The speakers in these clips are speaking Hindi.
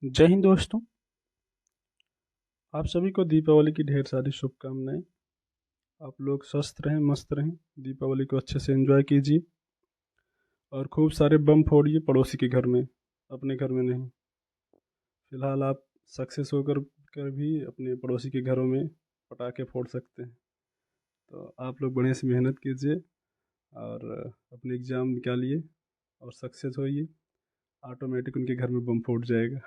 जय हिंद दोस्तों। आप सभी को दीपावली की ढेर सारी शुभकामनाएं। आप लोग स्वस्थ रहें, मस्त रहें, दीपावली को अच्छे से एंजॉय कीजिए और खूब सारे बम फोड़िए पड़ोसी के घर में, अपने घर में नहीं। फिलहाल आप सक्सेस होकर भी अपने पड़ोसी के घरों में पटाखे फोड़ सकते हैं। तो आप लोग बढ़िया से मेहनत कीजिए और अपने एग्ज़ाम निकालिए और सक्सेस होइए। ऑटोमेटिक उनके घर में बम फूट जाएगा।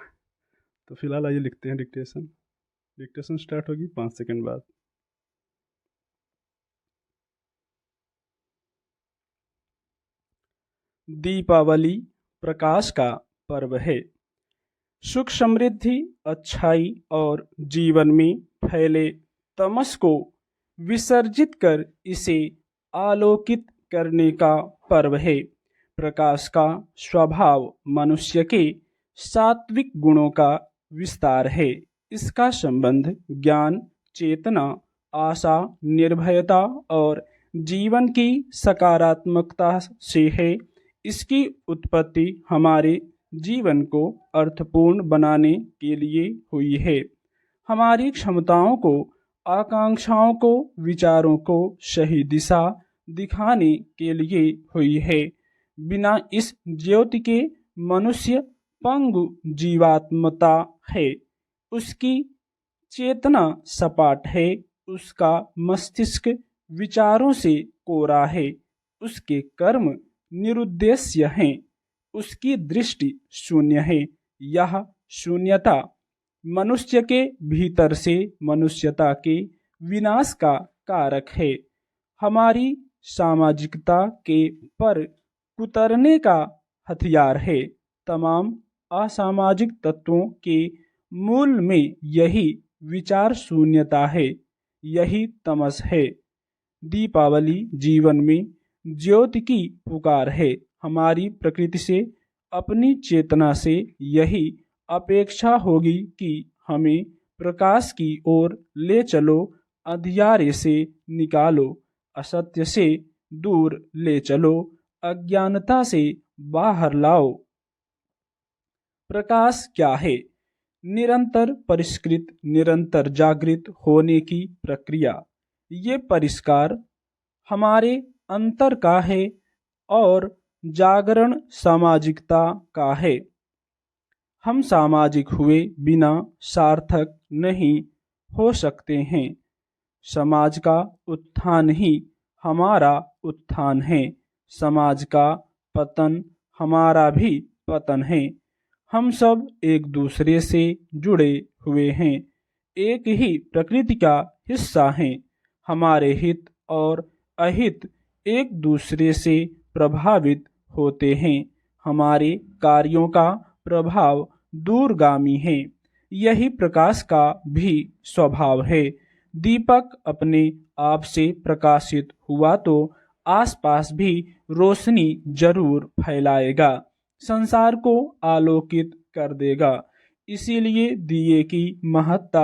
तो फिलहाल आइए लिखते हैं डिक्टेशन। डिक्टेशन स्टार्ट होगी 5 सेकंड बाद। दीपावली प्रकाश का पर्व है। सुख समृद्धि, अच्छाई और जीवन में फैले तमस को विसर्जित कर इसे आलोकित करने का पर्व है। प्रकाश का स्वभाव मनुष्य के सात्विक गुणों का विस्तार है। इसका संबंध ज्ञान, चेतना, आशा, निर्भयता और जीवन की सकारात्मकता से है। इसकी उत्पत्ति हमारे जीवन को अर्थपूर्ण बनाने के लिए हुई है। हमारी क्षमताओं को, आकांक्षाओं को, विचारों को सही दिशा दिखाने के लिए हुई है। बिना इस ज्योति के मनुष्य पंगु जीवात्मता है। उसकी चेतना सपाट है, उसका मस्तिष्क विचारों से कोरा है, उसके कर्म निरुद्देश्य हैं, उसकी दृष्टि शून्य है। यह शून्यता मनुष्य के भीतर से मनुष्यता के विनाश का कारक है। हमारी सामाजिकता के पर कुतरने का हथियार है। तमाम असामाजिक तत्वों के मूल में यही विचार शून्यता है, यही तमस है। दीपावली जीवन में ज्योति की पुकार है। हमारी प्रकृति से, अपनी चेतना से यही अपेक्षा होगी कि हमें प्रकाश की ओर ले चलो, अंधियारे से निकालो, असत्य से दूर ले चलो, अज्ञानता से बाहर लाओ। प्रकाश क्या है? निरंतर परिष्कृत, निरंतर जागृत होने की प्रक्रिया। ये परिष्कार हमारे अंतर का है और जागरण सामाजिकता का है। हम सामाजिक हुए बिना सार्थक नहीं हो सकते हैं। समाज का उत्थान ही हमारा उत्थान है, समाज का पतन हमारा भी पतन है। हम सब एक दूसरे से जुड़े हुए हैं, एक ही प्रकृति का हिस्सा हैं। हमारे हित और अहित एक दूसरे से प्रभावित होते हैं। हमारे कार्यों का प्रभाव दूरगामी है। यही प्रकाश का भी स्वभाव है। दीपक अपने आप से प्रकाशित हुआ तो आसपास भी रोशनी जरूर फैलाएगा, संसार को आलोकित कर देगा। इसीलिए दिए की महत्ता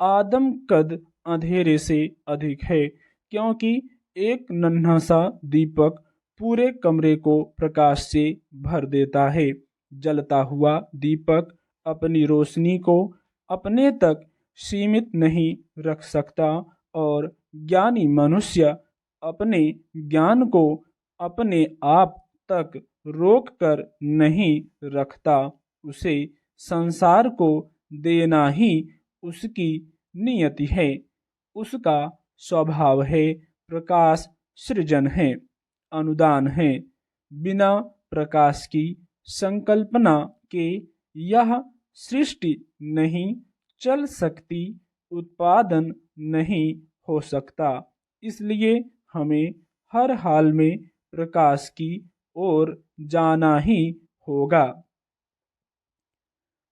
आदम कद अंधेरे से अधिक है, क्योंकि एक नन्हा सा दीपक पूरे कमरे को प्रकाश से भर देता है। जलता हुआ दीपक अपनी रोशनी को अपने तक सीमित नहीं रख सकता और ज्ञानी मनुष्य अपने ज्ञान को अपने आप तक रोक कर नहीं रखता। उसे संसार को देना ही उसकी नियति है, उसका स्वभाव है। प्रकाश सृजन है, अनुदान है। बिना प्रकाश की संकल्पना के यह सृष्टि नहीं चल सकती, उत्पादन नहीं हो सकता। इसलिए हमें हर हाल में प्रकाश की ओर जाना ही होगा।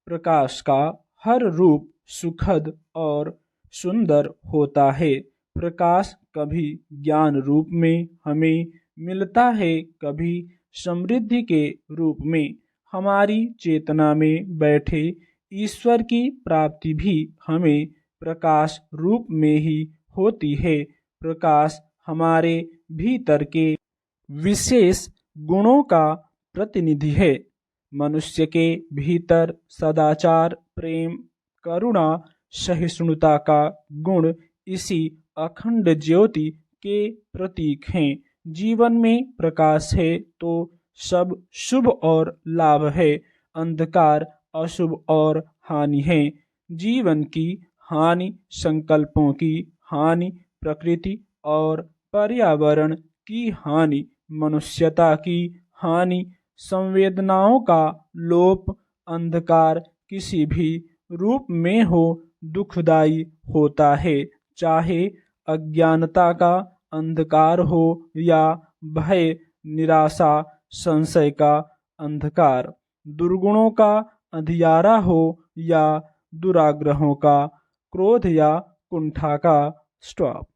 प्रकाश का हर रूप सुखद और सुंदर होता है। प्रकाश कभी ज्ञान रूप में हमें मिलता है, कभी समृद्धि के रूप में। हमारी चेतना में बैठे ईश्वर की प्राप्ति भी हमें प्रकाश रूप में ही होती है। प्रकाश हमारे भीतर के विशेष गुणों का प्रतिनिधि है। मनुष्य के भीतर सदाचार, प्रेम, करुणा, सहिष्णुता का गुण इसी अखंड ज्योति के प्रतीक हैं। जीवन में प्रकाश है तो सब शुभ और लाभ है, अंधकार अशुभ और हानि है। जीवन की हानि, संकल्पों की हानि, प्रकृति और पर्यावरण की हानि, मनुष्यता की हानि, संवेदनाओं का लोप, अंधकार किसी भी रूप में हो दुखदाई होता है, चाहे अज्ञानता का अंधकार हो या भय, निराशा, संशय का अंधकार, दुर्गुणों का अंधियारा हो या दुराग्रहों का, क्रोध या कुंठा का। स्टॉप।